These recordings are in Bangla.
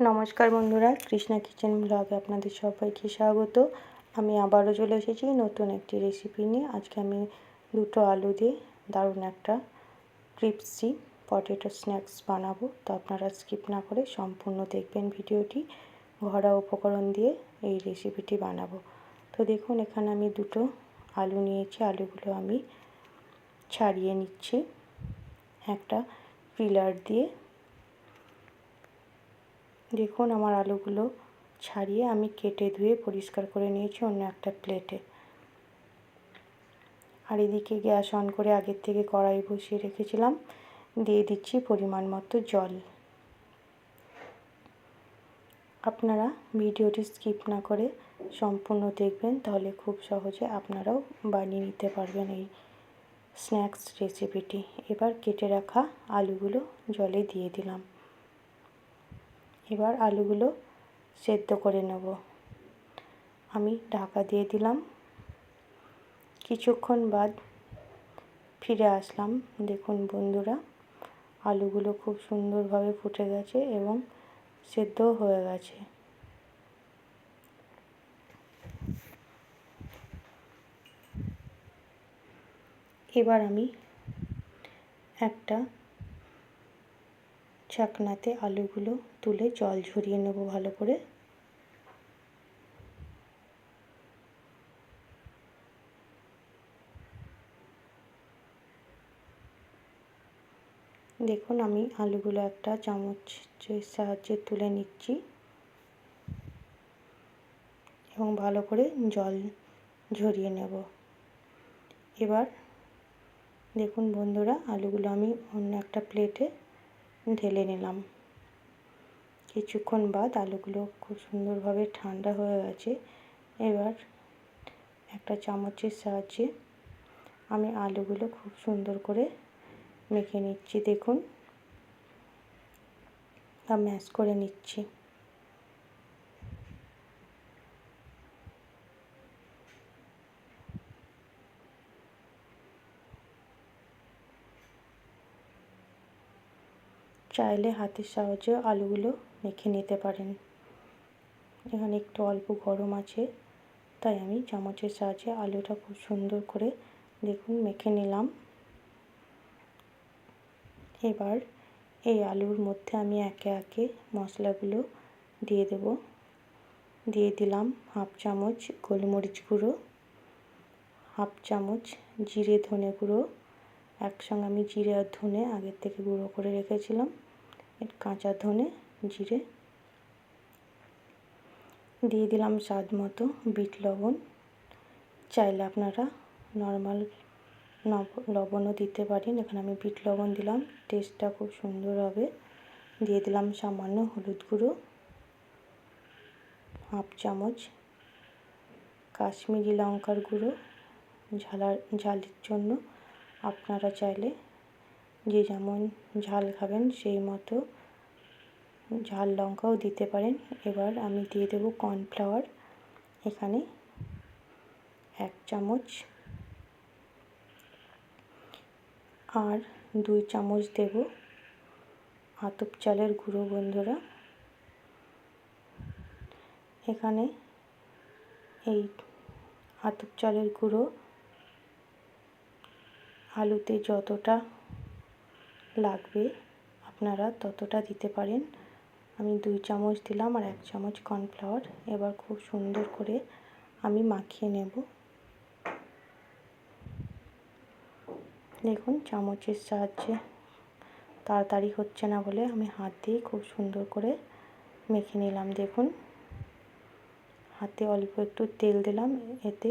নমস্কার বন্ধুরা, কৃষ্ণা কিচেন ব্লগে আপনাদের সবাইকে স্বাগত। আমি আবারও চলে এসেছি নতুন একটি রেসিপি নিয়ে। আজকে আমি দুটো আলু দিয়ে দারুণ একটা ক্রিপসি পটেটো স্ন্যাক্স বানাবো। তো আপনারা স্কিপ না করে সম্পূর্ণ দেখবেন ভিডিওটি। ঘরোয়া উপকরণ দিয়ে এই রেসিপিটি বানাবো। তো দেখুন, এখানে আমি দুটো আলু নিয়েছি। আলুগুলো আমি ছাড়িয়ে নিচ্ছি একটা পিলার দিয়ে। দেখুন, আমার আলুগুলো ছাড়িয়ে আমি কেটে ধুয়ে পরিষ্কার করে নিয়েছি অন্য একটা প্লেটে। আর এদিকে গ্যাস অন করে আগের থেকে কড়াই বসিয়ে রেখেছিলাম। দিয়ে দিচ্ছি পরিমাণ মতো জল। আপনারা ভিডিওটি স্কিপ না করে সম্পূর্ণ দেখবেন, তাহলে খুব সহজে আপনারাও বানিয়ে নিতে পারবেন এই স্ন্যাক্স রেসিপিটি। এবার কেটে রাখা আলুগুলো জলে দিয়ে দিলাম। এবার আলুগুলো সেদ্ধ করে নেব। আমি ঢাকা দিয়ে দিলাম। কিছুক্ষণ বাদ ফিরে আসলাম। দেখুন বন্ধুরা, আলুগুলো খুব সুন্দরভাবে ফুটে গেছে এবং সেদ্ধও হয়ে গেছে। এবার আমি একটা ছাকনাতে আলুগুলো তুলে জল ঝরিয়ে নেব ভালো করে। দেখুন, আমি আলুগুলো একটা চামচের সাহায্যে তুলে নিচ্ছি এবং ভালো করে জল ঝরিয়ে নেব। এবার দেখুন বন্ধুরা, আলুগুলো আমি অন্য একটা প্লেটে ঢেলে নিলাম। কিছুক্ষণ বাদ আলুগুলো খুব সুন্দরভাবে ঠান্ডা হয়ে গেছে। এবার একটা চামচের সাহায্যে আমি আলুগুলো খুব সুন্দর করে মেখে নিচ্ছি। দেখুন, ম্যাশ করে নিচ্ছি। চাইলে হাতের সাহায্যে আলুগুলো মেখে নিতে পারেন। এখানে একটু অল্প গরম আছে, তাই আমি চামচের সাহায্যে আলুটা খুব সুন্দর করে দেখুন মেখে নিলাম। এবার এই আলুর মধ্যে আমি একে একে মশলাগুলো দিয়ে দেব। দিয়ে দিলাম হাফ চামচ গোলমরিচ গুঁড়ো, হাফ চামচ জিরে ধনে গুঁড়ো। একসঙ্গে আমি জিরে আর ধনে আগের থেকে গুঁড়ো করে রেখেছিলাম। কাঁচা ধনে জিরে দিয়ে দিলাম স্বাদ মতো বিট লবণ। চাইলে আপনারা নর্মাল লবণও দিতে পারেন। এখানে আমি বিট লবণ দিলাম, টেস্টটা খুব সুন্দর হবে। দিয়ে দিলাম সামান্য হলুদ গুঁড়ো, হাফ চামচ কাশ্মীরি লঙ্কার গুঁড়ো ঝালের জন্য। আপনারা চাইলে যে যেমন ঝাল খাবেন সেই মতো ঝাল লঙ্কাও দিতে পারেন। এবার আমি দিয়ে দেব কর্নফ্লাওয়ার। এখানে 1 চামচ আর 2 চামচ দেব আতপ চালের গুঁড়ো। বন্ধুরা, এখানে এই আতপ চালের গুঁড়ো আলুতে যতটা লাগবে আপনারা ততটা দিতে পারেন। আমি 2 চামচ দিলাম আর 1 চামচ কর্নফ্লাওয়ার। এবার খুব সুন্দর করে আমি মাখিয়ে নেব। দেখুন, চামচের সাহায্যে তাড়াতাড়ি হচ্ছে না বলে আমি হাত দিয়ে খুব সুন্দর করে মেখে নিলাম। দেখুন, হাতে অল্প একটু তেল দিলাম, এতে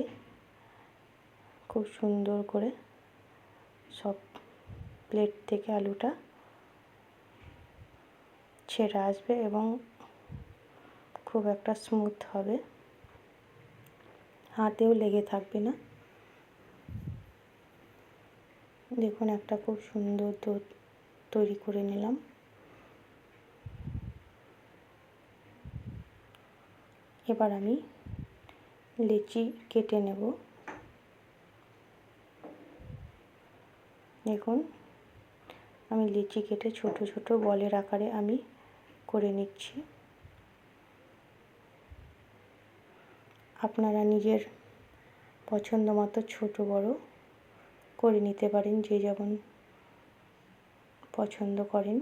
খুব সুন্দর করে সব প্লেট থেকে আলুটা ছেড়ে আসবে এবং খুব একটা স্মুথ হবে, হাতেও লেগে থাকবে না। দেখুন, একটা খুব সুন্দর তৈরি করে নিলাম। এবার আমি লেচি কেটে নেব। দেখুন, আমি লিচি কেটে ছোট ছোট বলের আকারে আমি করে নিচ্ছি। আপনারা নিজের পছন্দ মতো ছোট বড় করে নিতে পারেন, যে যেমন পছন্দ করেন।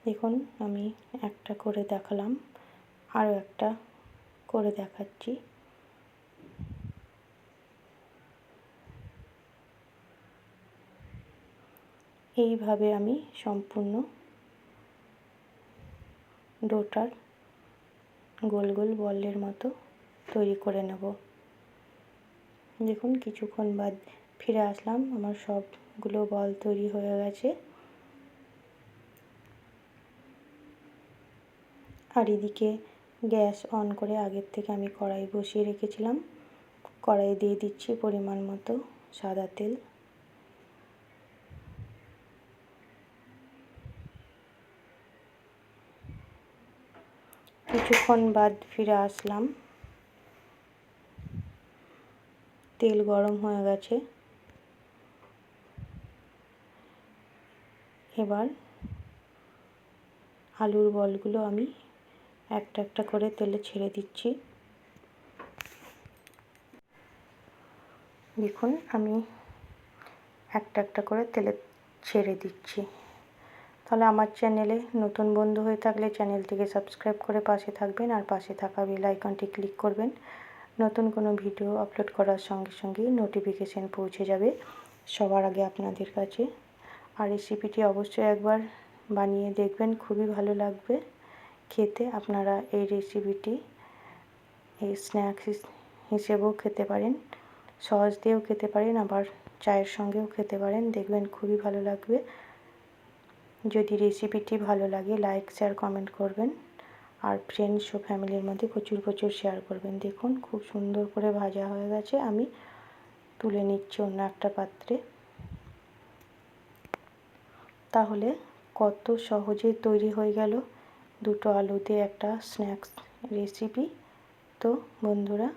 দেখুন আমি একটা করে দেখালাম, আরও একটা করে দেখাচ্ছি। এইভাবে আমি সম্পূর্ণ ডোটার গোল গোল বলের মতো তৈরি করে নেব। দেখুন কিছুক্ষণ বাদ ফিরে আসলাম, আমার সবগুলো বল তৈরি হয়ে গেছে। আর এদিকে গ্যাস অন করে আগের থেকে আমি কড়াই বসিয়ে রেখেছিলাম। কড়াইয়ে দিয়ে দিচ্ছি পরিমাণ মতো সাদা তেল। কিছুক্ষণ বাদ ফিরে আসলাম, তেল গরম হয়ে গেছে। এবার আলুর বলগুলো আমি একটা একটা করে তেলে ছেড়ে দিচ্ছি। দেখুন আমি একটা একটা করে তেলে ছেড়ে দিচ্ছি। তাহলে আমার চ্যানেলে নতুন বন্ধু হয়ে থাকলে চ্যানেলটিকে সাবস্ক্রাইব করে পাশে থাকবেন, আর পাশে থাকা বেল আইকনটি ক্লিক করবেন। নতুন কোনো ভিডিও আপলোড করার সঙ্গে সঙ্গে নোটিফিকেশান পৌঁছে যাবে সবার আগে আপনাদের কাছে। আর রেসিপিটি অবশ্যই একবার বানিয়ে দেখবেন, খুবই ভালো লাগবে খেতে। আপনারা এই রেসিপিটি এই স্ন্যাক্স হিসেবেও খেতে পারেন, সস দিয়েও খেতে পারেন, আবার চায়ের সঙ্গেও খেতে পারেন, দেখবেন খুবই ভালো লাগবে। যদি রেসিপিটি ভালো লাগে লাইক শেয়ার কমেন্ট করবেন, আর ফ্রেন্ডস ও ফ্যামিলির মধ্যে প্রচুর প্রচুর শেয়ার করবেন। দেখুন খুব সুন্দর করে ভাজা হয়ে গেছে, আমি তুলে নিচ্ছি অন্য একটা পাত্রে। তাহলে কত সহজে তৈরি হয়ে গেল দুটো আলু দিয়ে একটা স্ন্যাক্স রেসিপি। তো বন্ধুরা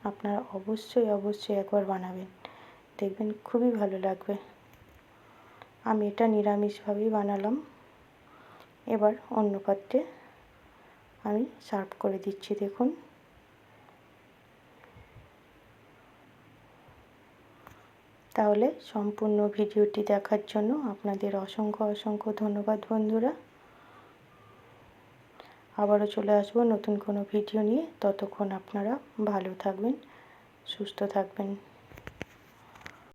আপনারা অবশ্যই অবশ্যই একবার বানাবেন, দেখবেন খুবই ভালো লাগবে। আমি এটা নিরামিষভাবেই বানালাম। এবার অন্য পাত্রে আমি সার্ভ করে দিচ্ছি। দেখুন তাহলে সম্পূর্ণ ভিডিওটি দেখার জন্য আপনাদের অসংখ্য অসংখ্য ধন্যবাদ বন্ধুরা। আবারও চলে আসবো নতুন কোনো ভিডিও নিয়ে। ততক্ষণ আপনারা ভালো থাকবেন, সুস্থ থাকবেন।